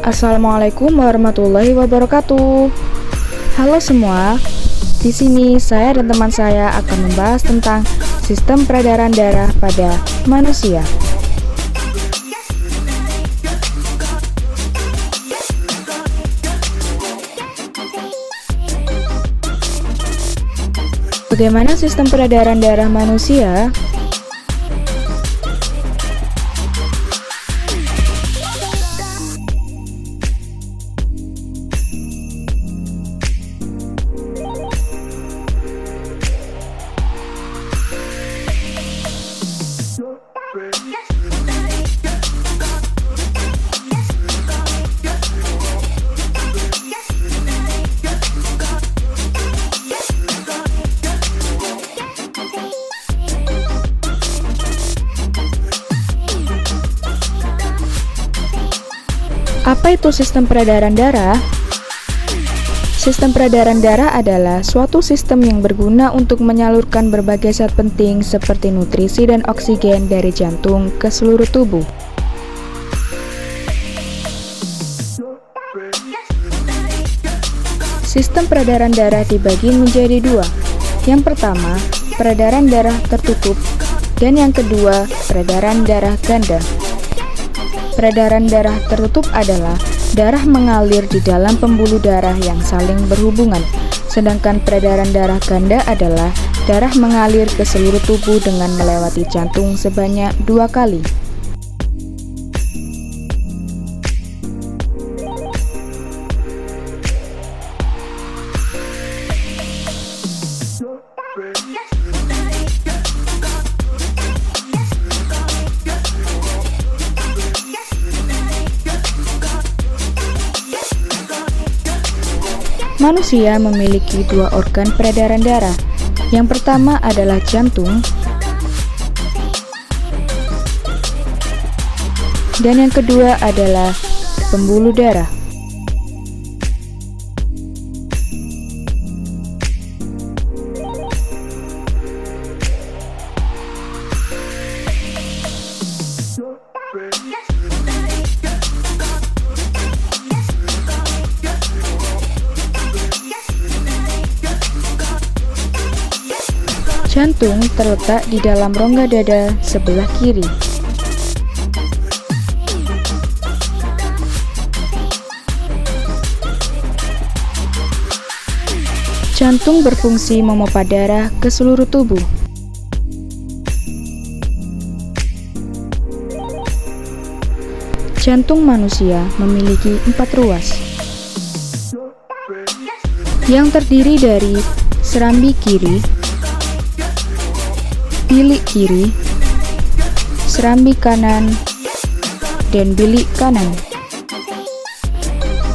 Assalamualaikum warahmatullahi wabarakatuh. Halo semua. Di sini saya dan teman saya akan membahas tentang sistem peredaran darah pada manusia. Bagaimana sistem peredaran darah manusia? Apa itu sistem peredaran darah? Sistem peredaran darah adalah suatu sistem yang berguna untuk menyalurkan berbagai zat penting seperti nutrisi dan oksigen dari jantung ke seluruh tubuh. Sistem peredaran darah dibagi menjadi dua. Yang pertama, peredaran darah tertutup, dan yang kedua, peredaran darah ganda. Peredaran darah tertutup adalah darah mengalir di dalam pembuluh darah yang saling berhubungan, sedangkan peredaran darah ganda adalah darah mengalir ke seluruh tubuh dengan melewati jantung sebanyak 2 kali. Manusia memiliki 2 organ peredaran darah. Yang pertama adalah jantung, dan yang kedua adalah pembuluh darah. Jantung terletak di dalam rongga dada sebelah kiri. Jantung berfungsi memompa darah ke seluruh tubuh. Jantung manusia memiliki 4 ruas, yang terdiri dari serambi kiri, bilik kiri, serambi kanan, dan bilik kanan.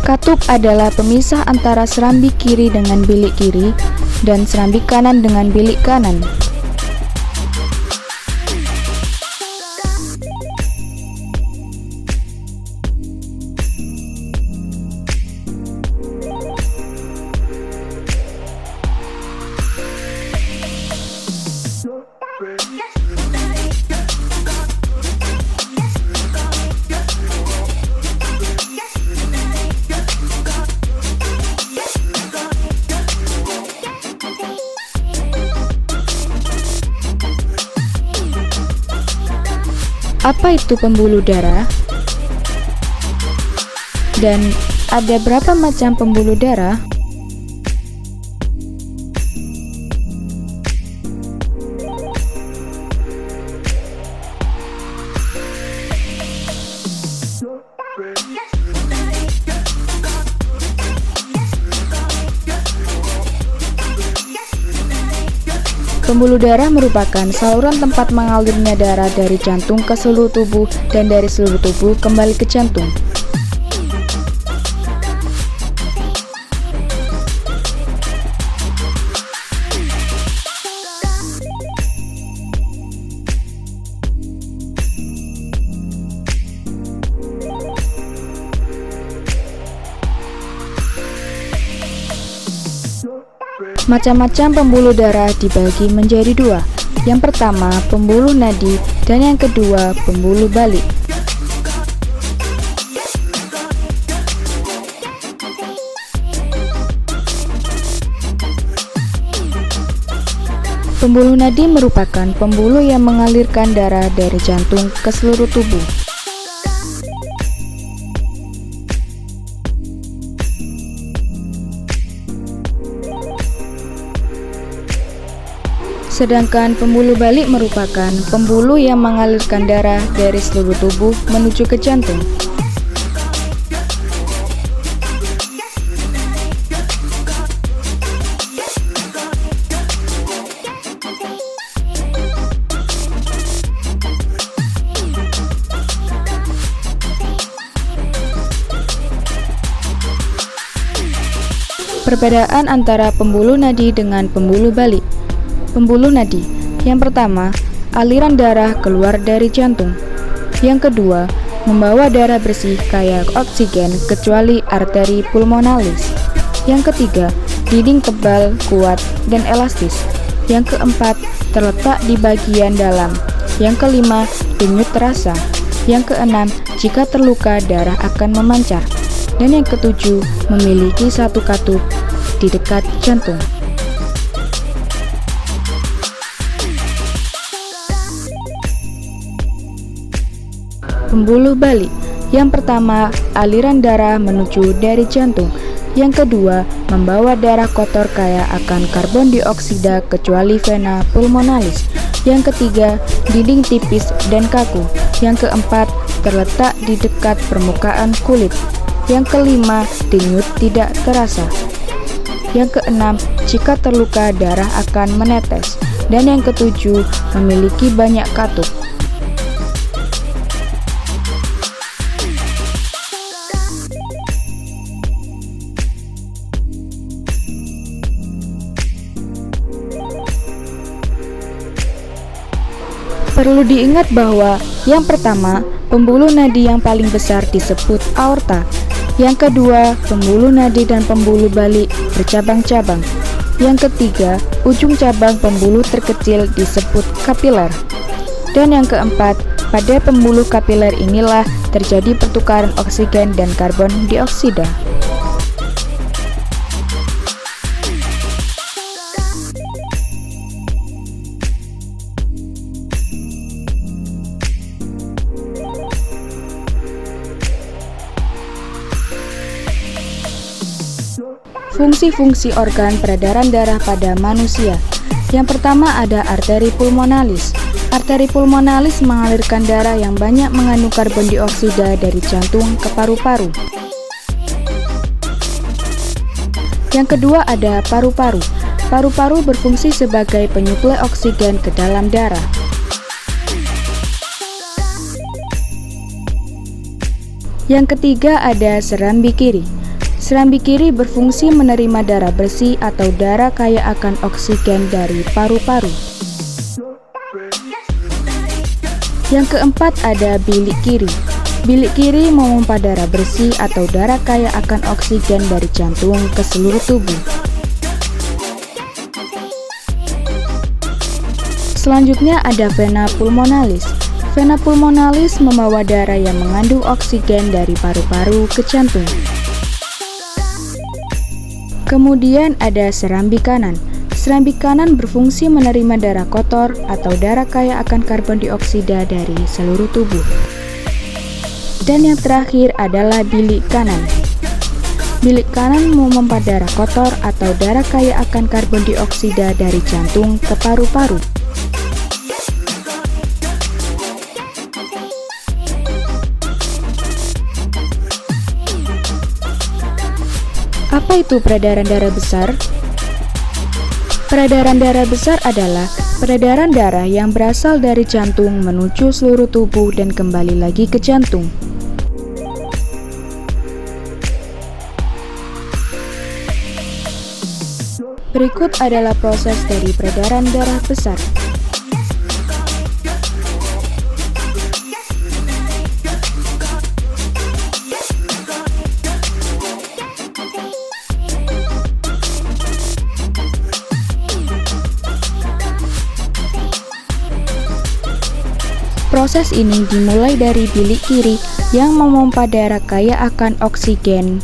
Katup adalah pemisah antara serambi kiri dengan bilik kiri dan serambi kanan dengan bilik kanan. Apa itu pembuluh darah? Dan ada berapa macam pembuluh darah? Pembuluh darah merupakan saluran tempat mengalirnya darah dari jantung ke seluruh tubuh dan dari seluruh tubuh kembali ke jantung. Macam-macam pembuluh darah dibagi menjadi 2. Yang pertama, pembuluh nadi, dan yang kedua, pembuluh balik. Pembuluh nadi merupakan pembuluh yang mengalirkan darah dari jantung ke seluruh tubuh. Sedangkan pembuluh balik merupakan pembuluh yang mengalirkan darah dari seluruh tubuh menuju ke jantung. Perbedaan antara pembuluh nadi dengan pembuluh balik. Pembuluh nadi, yang pertama, aliran darah keluar dari jantung. Yang kedua, membawa darah bersih kayak oksigen kecuali arteri pulmonalis. Yang ketiga, dinding tebal, kuat, dan elastis. Yang keempat, terletak di bagian dalam. Yang kelima, denyut terasa. Yang keenam, jika terluka darah akan memancar. Dan yang ketujuh, memiliki satu katup di dekat jantung. Pembuluh balik. Yang pertama, aliran darah menuju dari jantung. Yang kedua, membawa darah kotor kaya akan karbon dioksida kecuali vena pulmonalis. Yang ketiga, dinding tipis dan kaku. Yang keempat, terletak di dekat permukaan kulit. Yang kelima, denyut tidak terasa. Yang keenam, jika terluka darah akan menetes. Dan yang ketujuh, memiliki banyak katup. Perlu diingat bahwa yang pertama, pembuluh nadi yang paling besar disebut aorta. Yang kedua, pembuluh nadi dan pembuluh balik bercabang-cabang. Yang ketiga, ujung cabang pembuluh terkecil disebut kapiler. Dan yang keempat, pada pembuluh kapiler inilah terjadi pertukaran oksigen dan karbon dioksida. Fungsi-fungsi organ peredaran darah pada manusia. Yang pertama ada arteri pulmonalis. Arteri pulmonalis mengalirkan darah yang banyak mengandung karbon dioksida dari jantung ke paru-paru. Yang kedua ada paru-paru. Paru-paru berfungsi sebagai penyuplai oksigen ke dalam darah. Yang ketiga ada serambi kiri. Serambi kiri berfungsi menerima darah bersih atau darah kaya akan oksigen dari paru-paru. Yang keempat ada bilik kiri. Bilik kiri memompa darah bersih atau darah kaya akan oksigen dari jantung ke seluruh tubuh. Selanjutnya ada vena pulmonalis. Vena pulmonalis membawa darah yang mengandung oksigen dari paru-paru ke jantung. Kemudian ada serambi kanan. Serambi kanan berfungsi menerima darah kotor atau darah kaya akan karbon dioksida dari seluruh tubuh. Dan yang terakhir adalah bilik kanan. Bilik kanan memompa darah kotor atau darah kaya akan karbon dioksida dari jantung ke paru-paru. Apa itu peredaran darah besar? Peredaran darah besar adalah peredaran darah yang berasal dari jantung menuju seluruh tubuh dan kembali lagi ke jantung. Berikut adalah proses dari peredaran darah besar. Proses ini dimulai dari bilik kiri yang memompa darah kaya akan oksigen.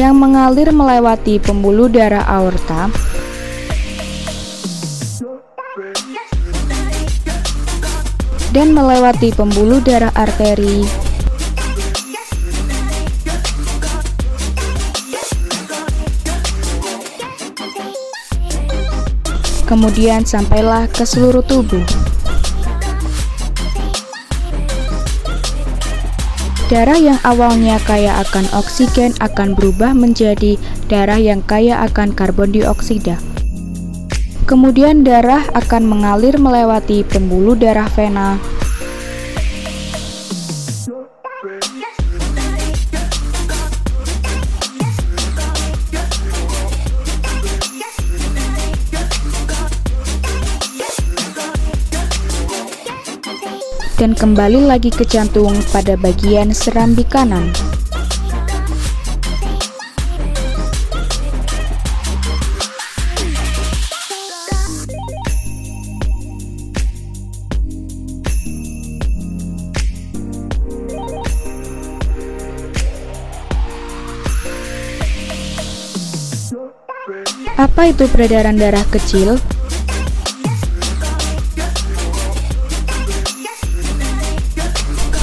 yang mengalir melewati pembuluh darah aorta dan melewati pembuluh darah arteri, kemudian sampailah ke seluruh tubuh. Darah yang awalnya kaya akan oksigen akan berubah menjadi darah yang kaya akan karbon dioksida. Kemudian darah akan mengalir melewati pembuluh darah vena, dan kembali lagi ke jantung pada bagian serambi kanan. Apa itu peredaran darah kecil?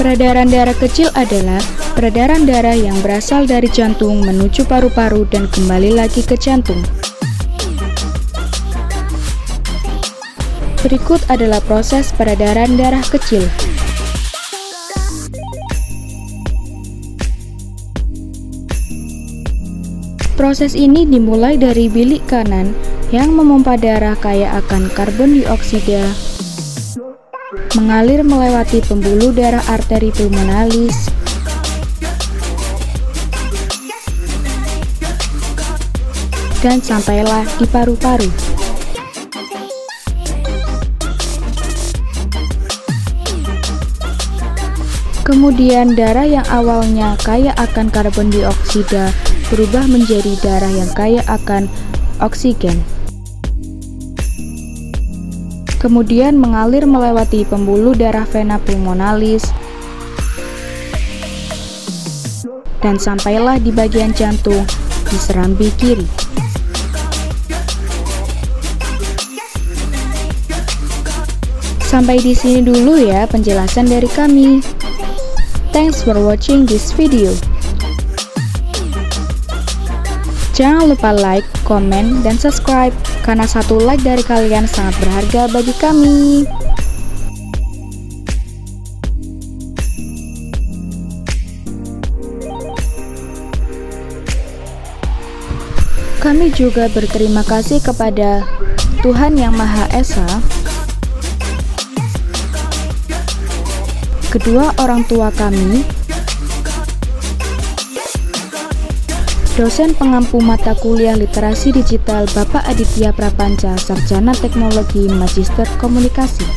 Peredaran darah kecil adalah peredaran darah yang berasal dari jantung menuju paru-paru dan kembali lagi ke jantung. Berikut adalah proses peredaran darah kecil. Proses ini dimulai dari bilik kanan yang memompa darah kaya akan karbon dioksida, mengalir melewati pembuluh darah arteri pulmonalis, dan sampailah di paru-paru. Kemudian darah yang awalnya kaya akan karbon dioksida berubah menjadi darah yang kaya akan oksigen. Kemudian mengalir melewati pembuluh darah vena pulmonalis dan sampailah di bagian jantung di serambi kiri. Sampai di sini dulu ya penjelasan dari kami. Thanks for watching this video. Jangan lupa like, komen, dan subscribe karena satu like dari kalian sangat berharga bagi kami. Kami juga berterima kasih kepada Tuhan Yang Maha Esa, kedua orang tua kami, dosen pengampu mata kuliah literasi digital Bapak Aditya Prapanca, Sarjana Teknologi Magister Komunikasi,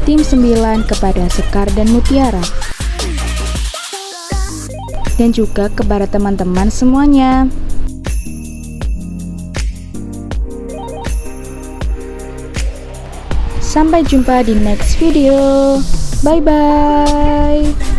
tim 9 kepada Sekar dan Mutiara, dan juga kepada teman-teman semuanya. Sampai jumpa di next video. Bye-bye.